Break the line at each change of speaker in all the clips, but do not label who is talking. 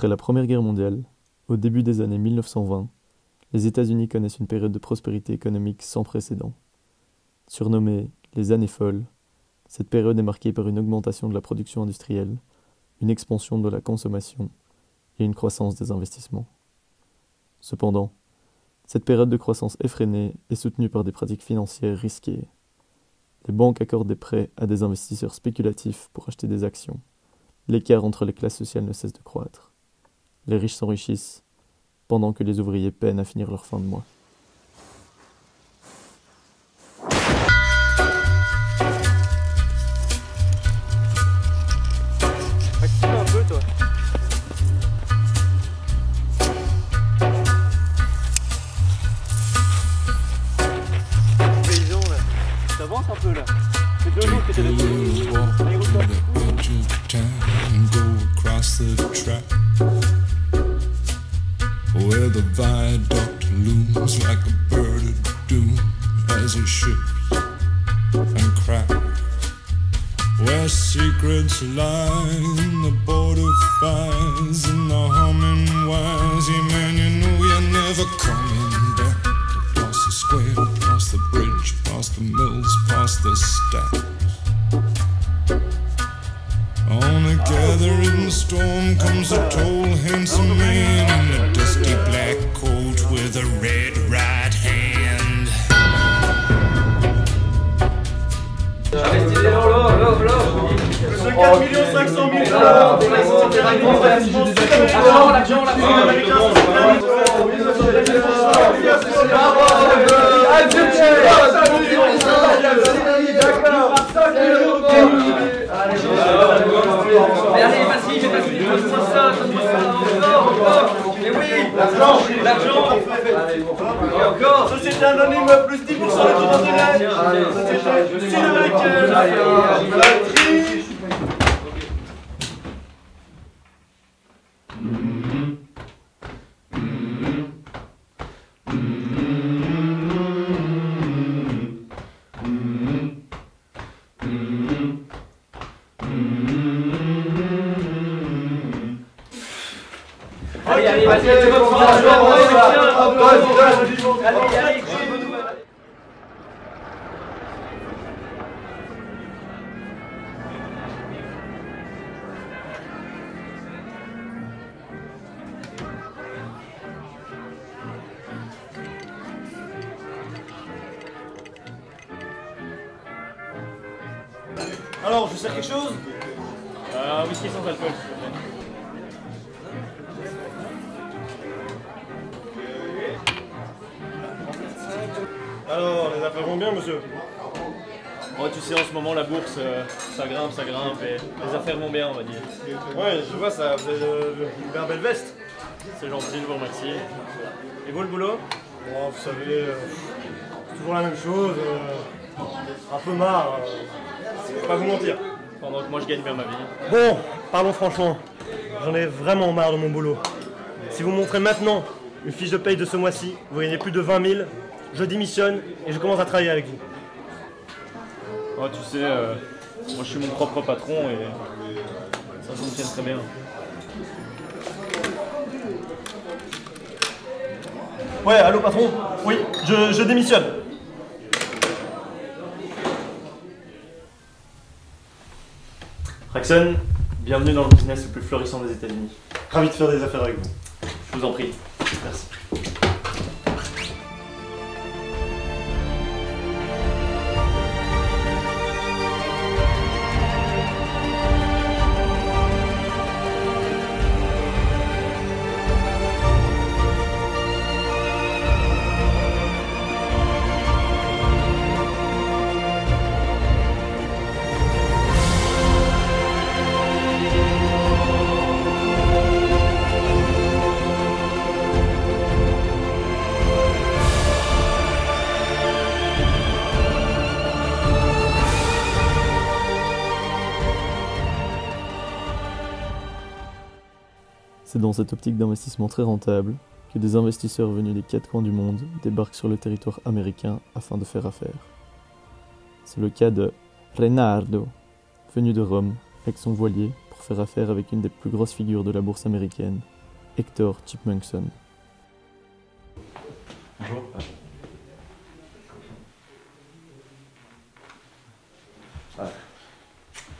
Après la Première Guerre mondiale, au début des années 1920, les États-Unis connaissent une période de prospérité économique sans précédent. Surnommée les années folles, cette période est marquée par une augmentation de la production industrielle, une expansion de la consommation et une croissance des investissements. Cependant, cette période de croissance effrénée est soutenue par des pratiques financières risquées. Les banques accordent des prêts à des investisseurs spéculatifs pour acheter des actions. L'écart entre les classes sociales ne cesse de croître. Les riches s'enrichissent, pendant que les ouvriers peinent à finir leur fin de mois.
Active un peu, toi. Paysan, là. T'avances un peu, là. C'est deux jours que t'es là. Allez, roule-toi.
Where the viaduct looms like a bird of doom as it shifts and cracks. Where secrets lie in the border fires and the humming wires. Yeah, man, you know you're never coming back. Past the square, past the bridge, past the mills, past the stacks. On a gathering storm comes a tall, handsome man in a dusty black coat with a red right hand.
Investissez
Ce 4 500 000
Mais allez, vas-y, donne-moi ça, encore. Mais oui, l'argent. Et encore.
Société anonyme plus 10% de taux d'intérêt. Société sud-américaine. Triche.
Allez, vas-y, tu vas prendre allez.
Alors, je sers quelque chose?
Whisky sans alcool.
Alors, les affaires vont bien, monsieur?
Oh, tu sais, en ce moment, la bourse, ça grimpe, et les affaires vont bien, on va dire.
Ouais, je vois ça, vous avez une bien belle veste.
C'est gentil, je vous remercie. Et vous, le boulot?
Bon, vous savez, c'est toujours la même chose, un peu marre, je vais pas vous mentir.
Pendant que moi, je gagne bien ma vie.
Bon, parlons franchement, j'en ai vraiment marre de mon boulot. Si vous me montrez maintenant une fiche de paye de ce mois-ci, vous gagnez plus de 20 000, je démissionne et je commence à travailler avec vous.
Oh, tu sais, moi, je suis mon propre patron et ça fonctionne très bien.
Ouais, allô patron? Oui, je démissionne.
Raxon, bienvenue dans le business le plus florissant des États-Unis.
Ravi de faire des affaires avec vous.
Je vous en prie. Merci.
C'est dans cette optique d'investissement très rentable que des investisseurs venus des quatre coins du monde débarquent sur le territoire américain afin de faire affaire. C'est le cas de Reynaldo, venu de Rome avec son voilier pour pour faire affaire avec une des plus grosses figures de la bourse américaine, Hector Chipmunk-Son.
Bonjour.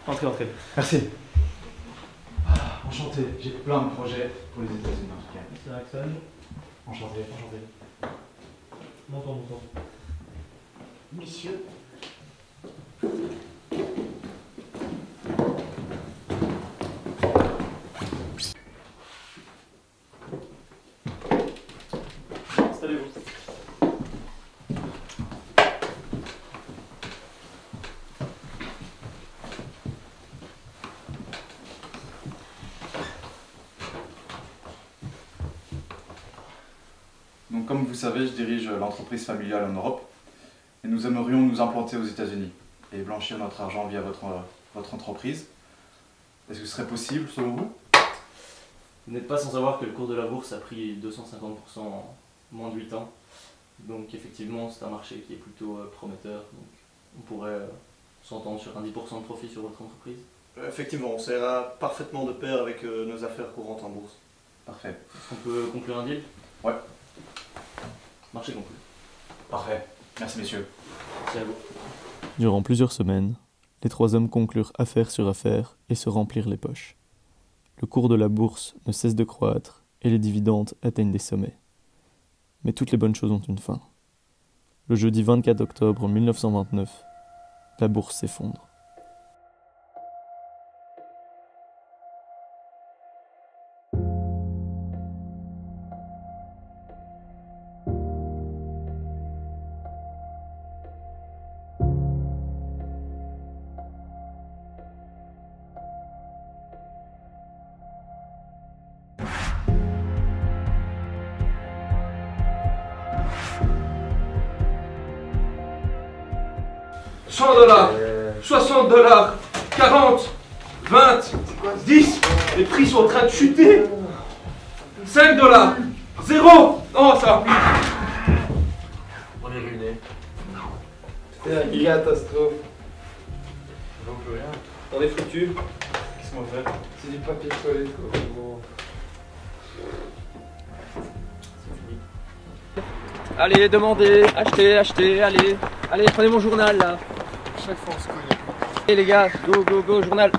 Entrez, entrez.
Merci. Enchanté, j'ai plein de projets pour les États-Unis en tout cas.
C'est Axel.
Enchanté, enchanté.
Montons, montons.
Monsieur.
Installez-vous.
Donc comme vous savez, je dirige l'entreprise familiale en Europe et nous aimerions nous implanter aux États-Unis et blanchir notre argent via votre entreprise. Est-ce que ce serait possible selon vous?
Vous n'êtes pas sans savoir que le cours de la bourse a pris 250% en moins de 8 ans. Donc effectivement, c'est un marché qui est plutôt prometteur. Donc on pourrait s'entendre sur un 10% de profit sur votre entreprise.
Effectivement, ça ira parfaitement de pair avec nos affaires courantes en bourse.
Parfait.
Est-ce qu'on peut conclure un deal?
Ouais.
Marché conclu.
Parfait. Merci messieurs.
Merci à vous.
Durant plusieurs semaines, les trois hommes conclurent affaire sur affaire et se remplirent les poches. Le cours de la bourse ne cesse de croître et les dividendes atteignent des sommets. Mais toutes les bonnes choses ont une fin. Le jeudi 24 octobre 1929, la bourse s'effondre.
$100, $60, 40, 20, 10, les prix sont en train de chuter. $5, 0, oh ça.
On est ruiné.
C'est la catastrophe. On est foutu.
Qu'est-ce qu'on va faire?
C'est du papier collé quoi.
Allez, demandez, achetez, achetez, allez, allez, prenez mon journal là.
Chaque fois on se connaît.
Allez les gars, go, go, go, journal.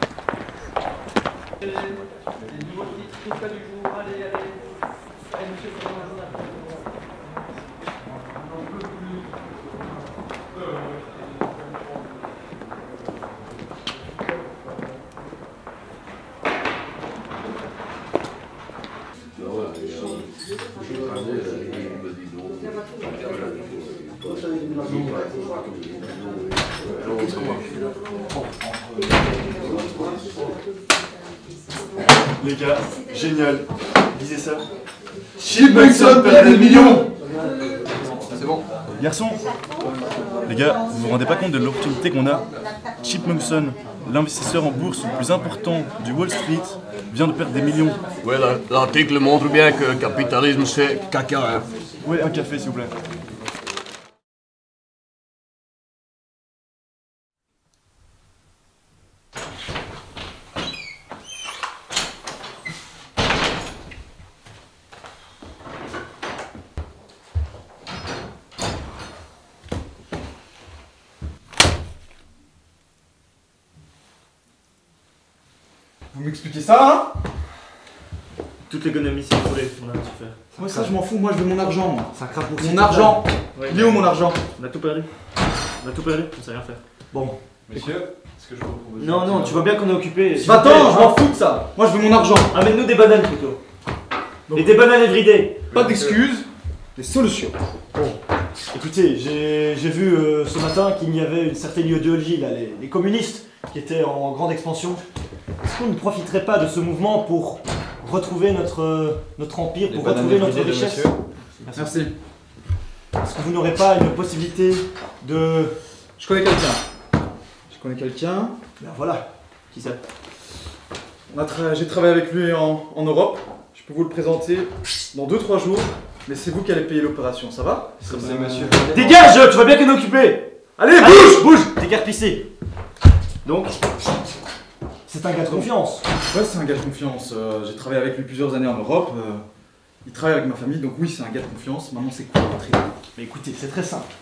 Les gars, génial. Lisez ça.
Chipmunk-Son perd des millions.
C'est bon. Garçon, les gars, vous vous rendez pas compte de l'opportunité qu'on a? Chipmunk-Son, l'investisseur en bourse le plus important du Wall Street, vient de perdre des millions.
Ouais, l'article montre bien que le capitalisme c'est caca. Hein.
Ouais, un café s'il vous plaît.
Vous m'expliquez ça, hein?
Toute l'économie s'est écroulée, on a tout fait.
Moi ça je m'en fous, moi je veux mon argent. Moi.
Ça craque pour
Mon argent. Il est où mon argent?
On a tout perdu. On a tout perdu, on sait rien faire. Bon.
Monsieur, est-ce que je peux vous proposer?
Non, non, tu vois bien qu'on est occupé.
Va-t'en, je m'en fous de ça. Moi je veux mon argent.
Amène-nous des bananes plutôt. Et des bananes everyday.
Pas d'excuses, des solutions.
Écoutez, j'ai vu ce matin qu'il y avait une certaine idéologie, là, les communistes, qui étaient en grande expansion. Est-ce qu'on ne profiterait pas de ce mouvement pour retrouver notre empire, pour retrouver notre richesse?
Merci.
Est-ce que vous n'aurez pas une possibilité de...
Je connais quelqu'un. Je connais quelqu'un.
Ben voilà. Qui ça?
J'ai travaillé avec lui en Europe. Je peux vous le présenter dans 2-3 jours. Mais c'est vous qui allez payer l'opération, ça va?
C'est monsieur.
Dégage, tu vois bien qu'on est occupé.
Allez, bouge!
Bouge! T'es guère pissé. Donc, C'est un gars de confiance.
Ouais, c'est un gars de confiance. J'ai travaillé avec lui plusieurs années en Europe. Il travaille avec ma famille, donc oui, c'est un gars de confiance. Maintenant, c'est quoi votre idée?
Mais écoutez, c'est très simple.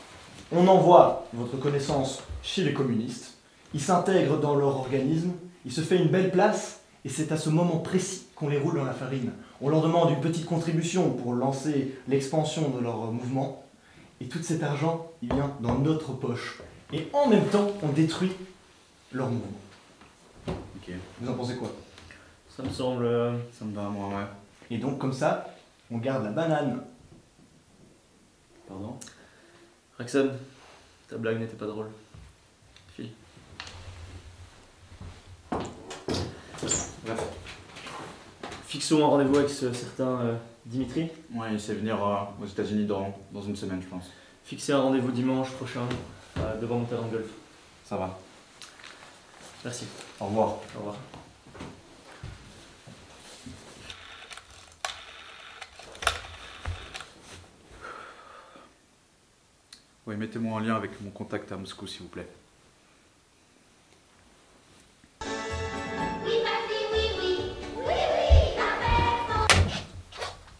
On envoie votre connaissance chez les communistes, il s'intègre dans leur organisme, il se fait une belle place, et c'est à ce moment précis qu'on les roule dans la farine. On leur demande une petite contribution pour lancer l'expansion de leur mouvement, et tout cet argent, il vient dans notre poche. Et en même temps, on détruit leur mouvement.
Ok.
Vous en pensez quoi?
Ça me semble...
Ça me va à moi, ouais.
Et donc, comme ça, on garde la banane.
Pardon?
Raxon, ta blague n'était pas drôle. File.
Bref.
Fixons un rendez-vous avec ce certain Dimitri.
Ouais, il sait venir aux États-Unis dans une semaine, je pense.
Fixez un rendez-vous dimanche prochain devant mon terrain de golf.
Ça va.
Merci.
Au revoir.
Au revoir.
Oui, mettez-moi en lien avec mon contact à Moscou, s'il vous plaît.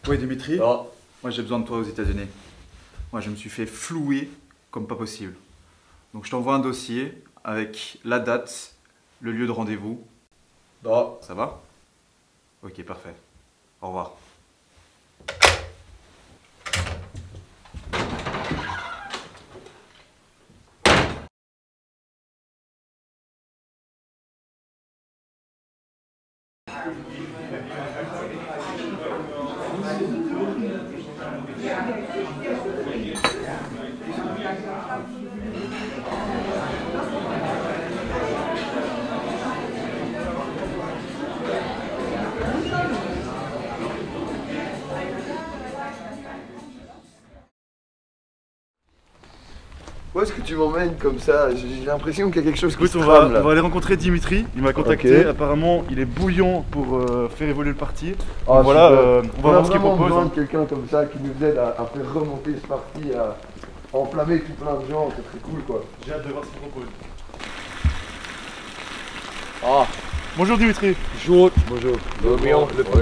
Oui, Dimitri. Moi, j'ai besoin de toi aux États-Unis. Moi, je me suis fait flouer comme pas possible. Donc, je t'envoie un dossier avec la date, le lieu de rendez-vous. Ça va? Ok, parfait. Au revoir.
Où est-ce que tu m'emmènes comme ça? J'ai l'impression qu'il y a quelque chose qui
Écoute,
se
on
trame,
va
là.
aller rencontrer Dimitri, il m'a contacté,
Ok.
apparemment il est bouillant pour faire évoluer le parti.
Ah,
Donc voilà,
super.
on va voir ce qu'il
vraiment
propose.
besoin de quelqu'un comme ça qui nous aide à faire remonter ce parti, à enflammer tout plein de gens, c'est très cool quoi.
J'ai hâte de voir ce qu'il propose.
Ah,
Bonjour Dimitri.
bonjour. Bonjour.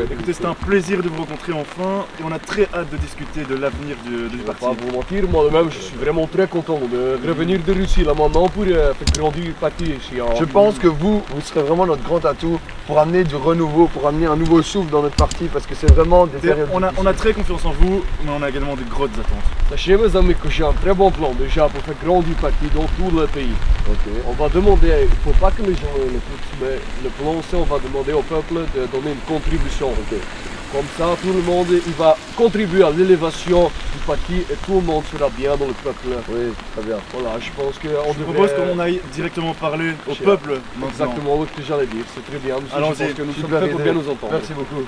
Écoutez, c'était un plaisir de vous rencontrer enfin et on a très hâte de discuter de l'avenir du parti.
Pas vous mentir, moi-même je suis vraiment très content de revenir de Russie là maintenant pour faire grandir le parti ici.
Je pense que vous serez vraiment notre grand atout pour amener du renouveau, pour amener un nouveau souffle dans notre parti parce que c'est vraiment des périodes
On a très confiance en vous, mais on a également de grosses attentes.
Sachez mes amis que j'ai un très bon plan déjà pour faire grandir le parti dans tout le pays.
Ok.
On va demander, il ne faut pas que les gens l'écoutent, mais le plan c'est on va demander au peuple de donner une contribution.
Ok.
Comme ça tout le monde il va contribuer à l'élévation du parti et tout le monde sera bien dans le peuple.
Oui, très bien.
Voilà, je pense qu'on
Je propose qu'on aille directement parler au peuple maintenant.
Exactement ce que j'allais dire, c'est très bien. Monsieur,
Allons-y.
je pense que nous sommes
Super
prêts pour
idée.
bien nous entendre.
Merci beaucoup.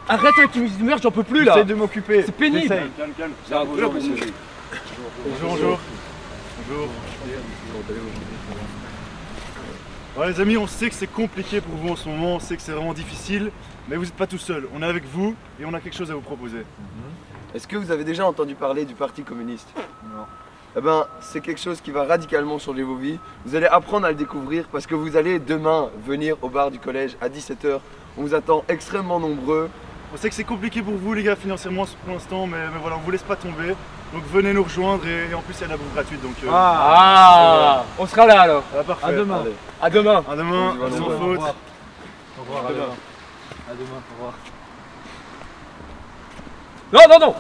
Arrête avec tes musiques de merde, j'en peux plus là.
J'essaie de m'occuper.
C'est pénible.
J'essaye. Calme. Bonjour monsieur. Bonjour. Ouais, les amis, on sait que c'est compliqué pour vous en ce moment, on sait que c'est vraiment difficile, mais vous n'êtes pas tout seul. On est avec vous et on a quelque chose à vous proposer.
Est-ce que vous avez déjà entendu parler du Parti communiste? Non. Eh ben, c'est quelque chose qui va radicalement changer vos vies. Vous allez apprendre à le découvrir parce que vous allez demain venir au bar du collège à 17 h. On vous attend extrêmement nombreux.
On sait que c'est compliqué pour vous les gars financièrement pour l'instant, mais voilà, on vous laisse pas tomber. Donc venez nous rejoindre et en plus il y a de la bouffe gratuite donc...
On sera là alors.
Ah, parfait.
À demain.
Allez.
À demain.
À demain,
On y va,
sans
au revoir.
faute.
Au revoir.
À demain.
À demain. Au revoir. Non.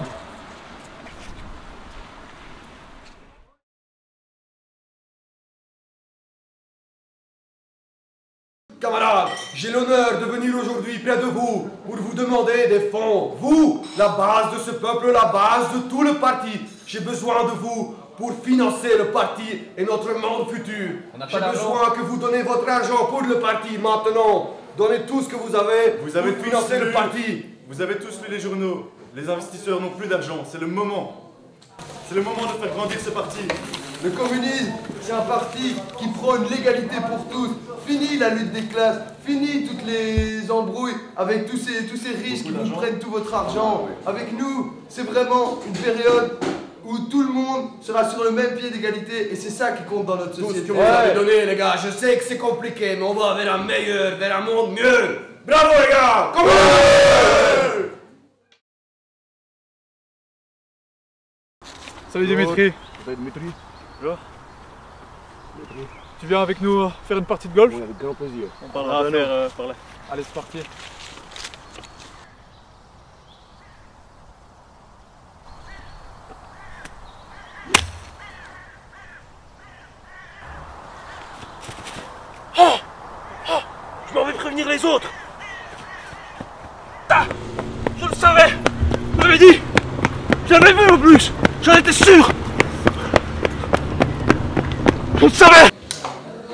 Camarades, j'ai l'honneur de venir aujourd'hui près de vous pour vous demander des fonds. Vous, la base de ce peuple, la base de tout le parti. J'ai besoin de vous pour financer le parti et notre monde futur. J'ai besoin que vous donnez votre argent pour le parti maintenant. Donnez tout ce que vous avez pour financer le parti.
Vous avez tous lu les journaux. Les investisseurs n'ont plus d'argent. C'est le moment. C'est le moment de faire grandir ce parti.
Le communisme, c'est un parti qui prône l'égalité pour tous. Fini la lutte des classes, fini toutes les ces embrouilles avec tous ces riches qui vous prennent tout votre argent. Avec nous, c'est vraiment une période où tout le monde sera sur le même pied d'égalité et c'est ça qui compte dans notre société.
Tout ce que vous avez donné, les gars, je sais que c'est compliqué, mais on va vers un meilleur, vers un monde mieux. Bravo, les gars! Comment
Salut Dimitri.
Salut Dimitri.
Bonjour. Tu viens avec nous faire une partie de golf?
Oui, avec grand plaisir.
On parlera à faire par là. Allez, c'est parti.
Je m'en vais prévenir les autres. Ah, je le savais. Je l'avais dit. J'avais vu en plus. J'en étais sûr. Je le savais.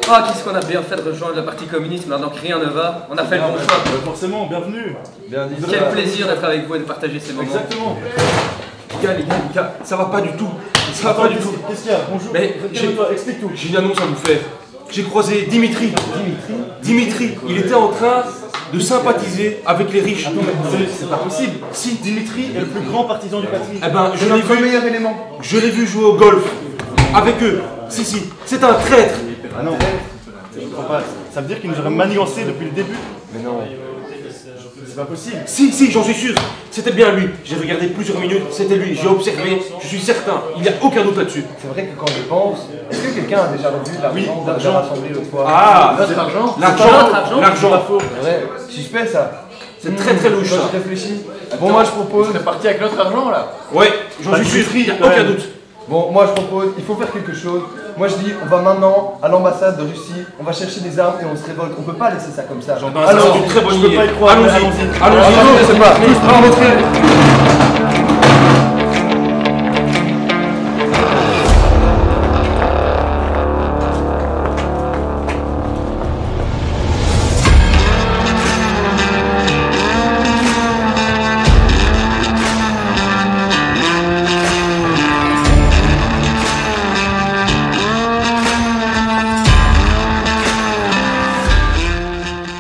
Ah, qu'est-ce qu'on a bien fait de rejoindre le parti communiste maintenant que rien ne va. On a fait le bon choix.
Forcément, bienvenue.
Quel plaisir d'être avec vous et de partager ces moments.
Exactement.
Les gars, ça va pas du tout. Ça va pas du tout.
Qu'est-ce qu'il y a? Bonjour.
Mais
explique tout.
j'ai une annonce à vous faire. J'ai croisé Dimitri. Dimitri, il était en train de sympathiser avec les riches.
Attends, mais c'est pas possible. Si Dimitri est le plus grand partisan du parti.
Eh ben, je l'ai vu.
meilleur élément.
Je l'ai vu jouer au golf avec eux. Si, c'est un traître.
Ah non, je comprends pas. Ça veut dire qu'il nous aurait manigancé depuis le début?
Mais non.
C'est pas possible.
Si, j'en suis sûr. C'était bien lui. J'ai regardé plusieurs minutes. C'était lui. J'ai observé. Je suis certain. Il n'y a aucun doute là-dessus.
C'est vrai que quand je pense, est-ce que quelqu'un a déjà revu l'argent rassemblé l'autre fois?
Ah,
notre argent?
L'argent.
C'est vrai. Suspect ça.
C'est très louche.
Quand je réfléchis. Bon, moi je propose.
On est parti avec notre argent là.
Ouais, j'en suis sûr. Il n'y a aucun doute.
Bon, moi je propose, il faut faire quelque chose. Moi je dis, on va maintenant à l'ambassade de Russie, on va chercher des armes et on se révolte. On peut pas laisser ça comme ça.
Alors, c'est une très bonne idée. Allons-y.
Allons-y, c'est pas.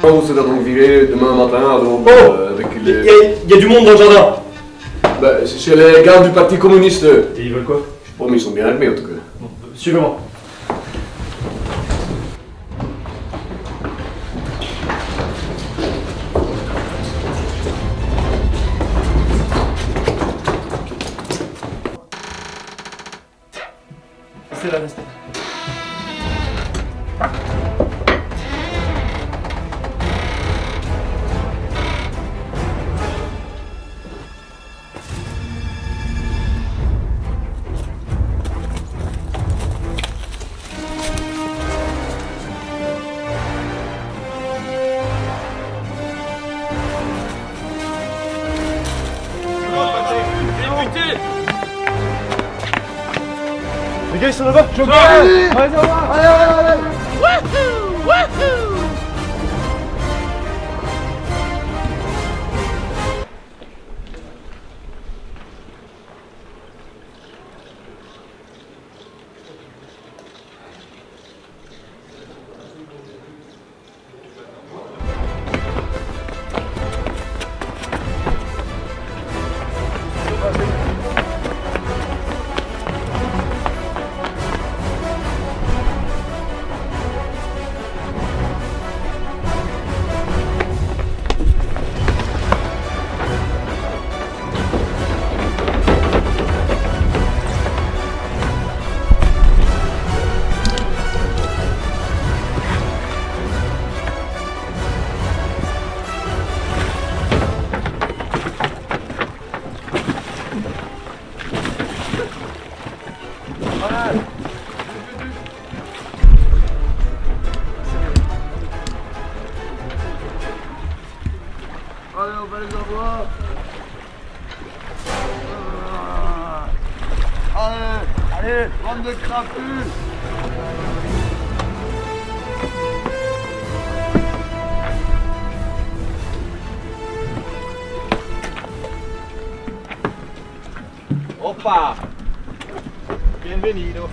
On se doit donc virer demain matin, donc avec les... Il y a du monde dans le jardin. Bah, c'est les gars du parti communiste.
Et ils veulent quoi?
Je sais pas, mais ils sont bien armés en tout cas.
Bon, suivez-moi. Restez là, restez. Les gars, ils sont là-bas.
Allez, allez. Wouhou, wouhou.
Allez, on va les avoir. Allez, bande de crapus.
Opa! Bienvenido.